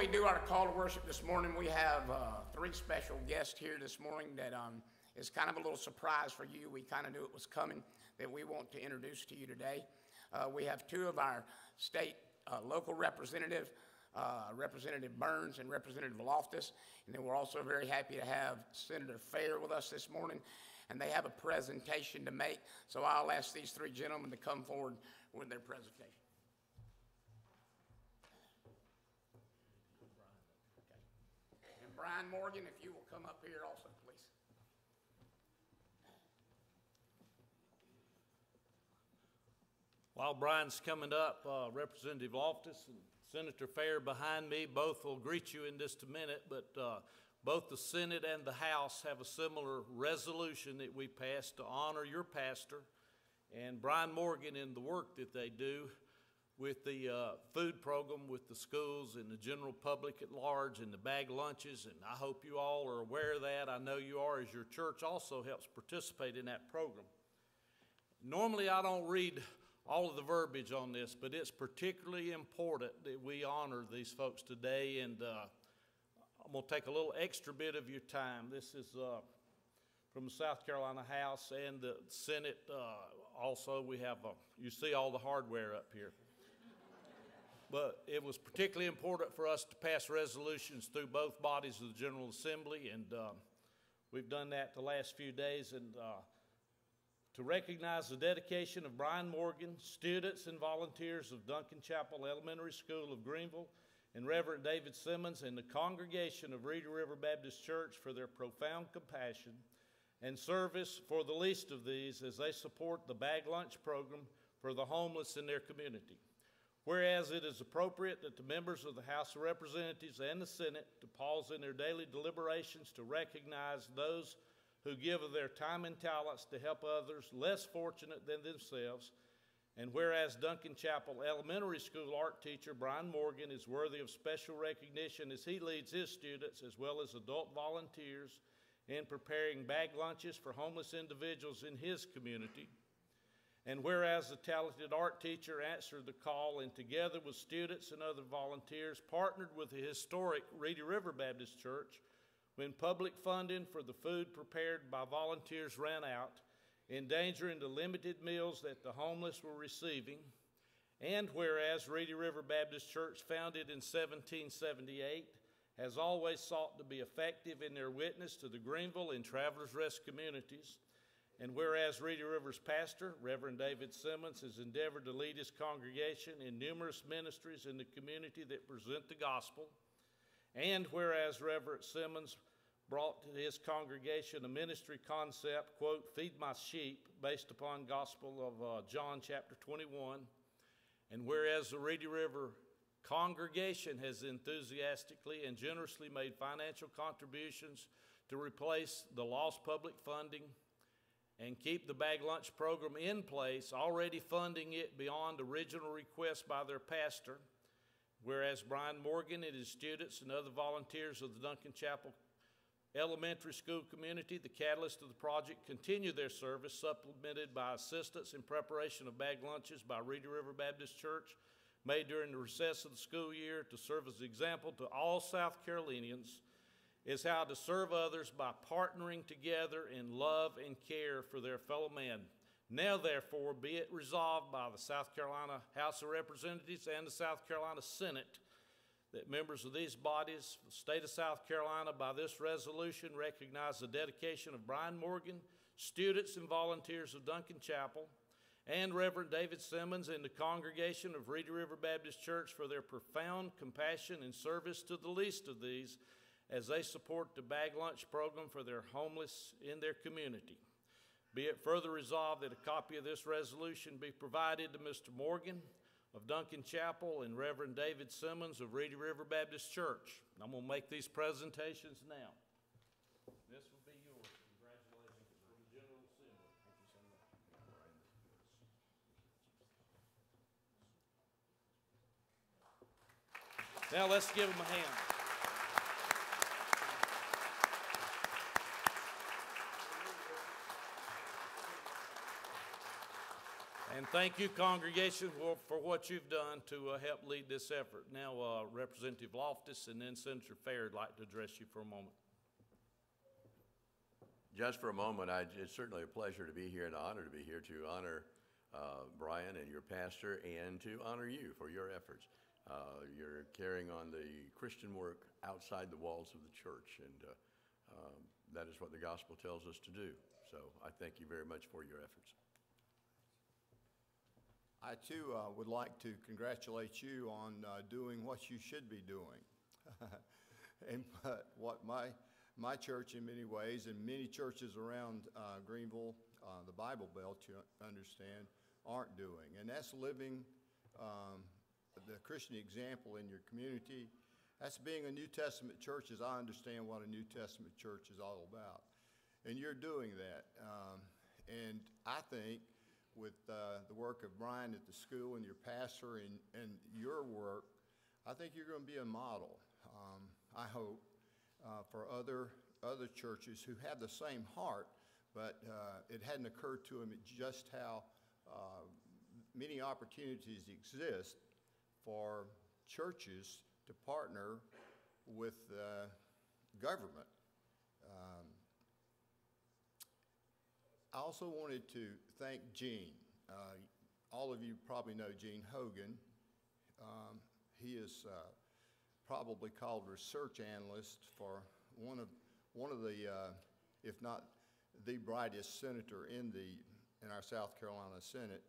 we do our call to worship this morning, we have three special guests here this morning that is kind of a little surprise for you. We kind of knew it was coming, that we want to introduce to you today. We have two of our state local representatives, Representative Burns and Representative Loftus, and then we're also very happy to have Senator Fair with us this morning, and they have a presentation to make, so I'll ask these three gentlemen to come forward with their presentation. Brian Morgan, if you will come up here also, please. While Brian's coming up, Representative Loftus and Senator Fair behind me, both will greet you in just a minute, but both the Senate and the House have a similar resolution that we passed to honor your pastor and Brian Morgan in the work that they do with the food program with the schools and the general public at large and the bag lunches, and I hope you all are aware of that. I know you are, as your church also helps participate in that program. Normally I don't read all of the verbiage on this, but it's particularly important that we honor these folks today, and I'm going to take a little extra bit of your time. This is from the South Carolina House and the Senate. Also, we have, you see all the hardware up here. But it was particularly important for us to pass resolutions through both bodies of the General Assembly, and we've done that the last few days. And to recognize the dedication of Brian Morgan, students and volunteers of Duncan Chapel Elementary School of Greenville, and Reverend David Simmons and the congregation of Reedy River Baptist Church for their profound compassion and service for the least of these as they support the bag lunch program for the homeless in their community. Whereas it is appropriate that the members of the House of Representatives and the Senate to pause in their daily deliberations to recognize those who give of their time and talents to help others less fortunate than themselves. And whereas Duncan Chapel Elementary School art teacher Brian Morgan is worthy of special recognition as he leads his students as well as adult volunteers in preparing bag lunches for homeless individuals in his community. And whereas the talented art teacher answered the call and together with students and other volunteers partnered with the historic Reedy River Baptist Church when public funding for the food prepared by volunteers ran out, endangering the limited meals that the homeless were receiving. And whereas Reedy River Baptist Church, founded in 1778, has always sought to be effective in their witness to the Greenville and Travelers Rest communities. And whereas Reedy River's pastor, Reverend David Simmons, has endeavored to lead his congregation in numerous ministries in the community that present the gospel. And whereas Reverend Simmons brought to his congregation a ministry concept, quote, "Feed my sheep," based upon Gospel of John chapter 21. And whereas the Reedy River congregation has enthusiastically and generously made financial contributions to replace the lost public funding and keep the bag lunch program in place, already funding it beyond original requests by their pastor. Whereas Brian Morgan and his students and other volunteers of the Duncan Chapel Elementary School community, the catalyst of the project, continue their service, supplemented by assistance in preparation of bag lunches by Reedy River Baptist Church, made during the recess of the school year to serve as an example to all South Carolinians, is how to serve others by partnering together in love and care for their fellow man. Now, therefore, be it resolved by the South Carolina House of Representatives and the South Carolina Senate that members of these bodies, the state of South Carolina, by this resolution, recognize the dedication of Brian Morgan, students and volunteers of Duncan Chapel, and Reverend David Simmons and the congregation of Reedy River Baptist Church for their profound compassion and service to the least of these as they support the bag lunch program for their homeless in their community. Be it further resolved that a copy of this resolution be provided to Mr. Morgan of Duncan Chapel and Reverend David Simmons of Reedy River Baptist Church. I'm going to make these presentations now. This will be yours. Congratulations for the General Assembly. Thank you so much. Now let's give them a hand. And thank you, congregation, for what you've done to help lead this effort. Now, Representative Loftus and then Senator Fair would like to address you for a moment. Just for a moment, it's certainly a pleasure to be here and an honor to be here to honor Brian and your pastor and to honor you for your efforts. You're carrying on the Christian work outside the walls of the church, and that is what the gospel tells us to do. So I thank you very much for your efforts. I too would like to congratulate you on doing what you should be doing. And what my church in many ways, and many churches around Greenville, the Bible Belt, you understand, aren't doing. And that's living the Christian example in your community. That's being a New Testament church, as I understand what a New Testament church is all about. And you're doing that. And I think with the work of Brian at the school and your pastor and your work, I think you're going to be a model, I hope, for other churches who have the same heart, but it hadn't occurred to them just how many opportunities exist for churches to partner with government. I also wanted to thank Gene. All of you probably know Gene Hogan. He is probably called research analyst for one of the, if not the brightest senator in our South Carolina Senate,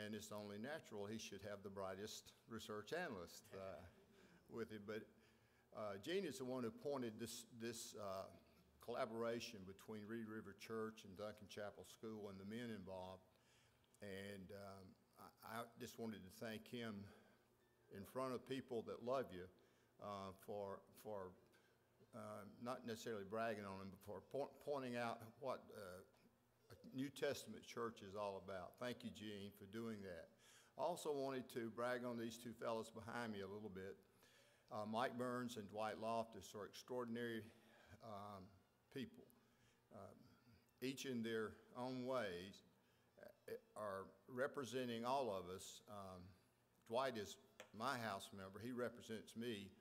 and it's only natural he should have the brightest research analyst with him. But Gene is the one who pointed this collaboration between Reedy River Church and Duncan Chapel School and the men involved, and I just wanted to thank him in front of people that love you for not necessarily bragging on him, but for pointing out what a New Testament church is all about. Thank you, Gene, for doing that. I also wanted to brag on these two fellows behind me a little bit. Mike Burns and Dwight Loftus are extraordinary people, each in their own ways, are representing all of us. Dwight is my house member. He represents me,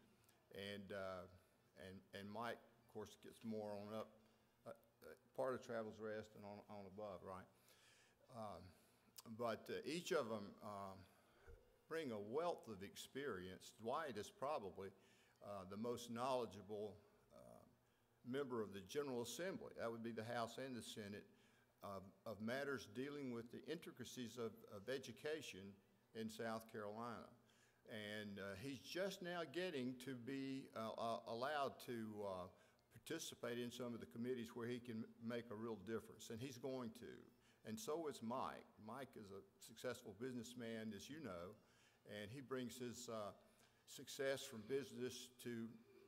and Mike, of course, gets more on up, part of Travel's Rest and on above, right? But each of them bring a wealth of experience. Dwight is probably the most knowledgeable member of the General Assembly. That would be the House and the Senate, of matters dealing with the intricacies of education in South Carolina. And he's just now getting to be allowed to participate in some of the committees where he can make a real difference, and he's going to. And so is Mike. Mike is a successful businessman, as you know, and he brings his success from business to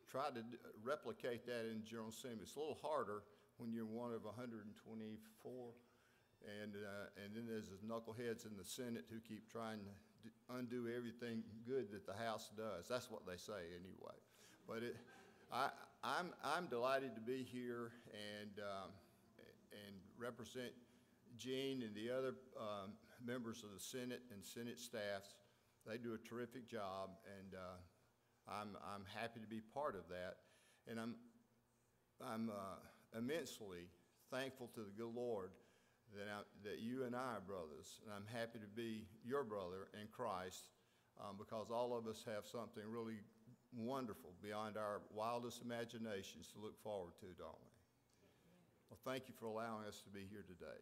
try to replicate that in General Assembly. It's a little harder when you're one of 124, and then there's the knuckleheads in the Senate who keep trying to undo everything good that the House does. That's what they say anyway. But I'm delighted to be here and represent Gene and the other members of the Senate and Senate staffs. They do a terrific job, and I'm happy to be part of that. And I'm immensely thankful to the good Lord that you and I are brothers, and I'm happy to be your brother in Christ, because all of us have something really wonderful beyond our wildest imaginations to look forward to, don't we? Well, thank you for allowing us to be here today.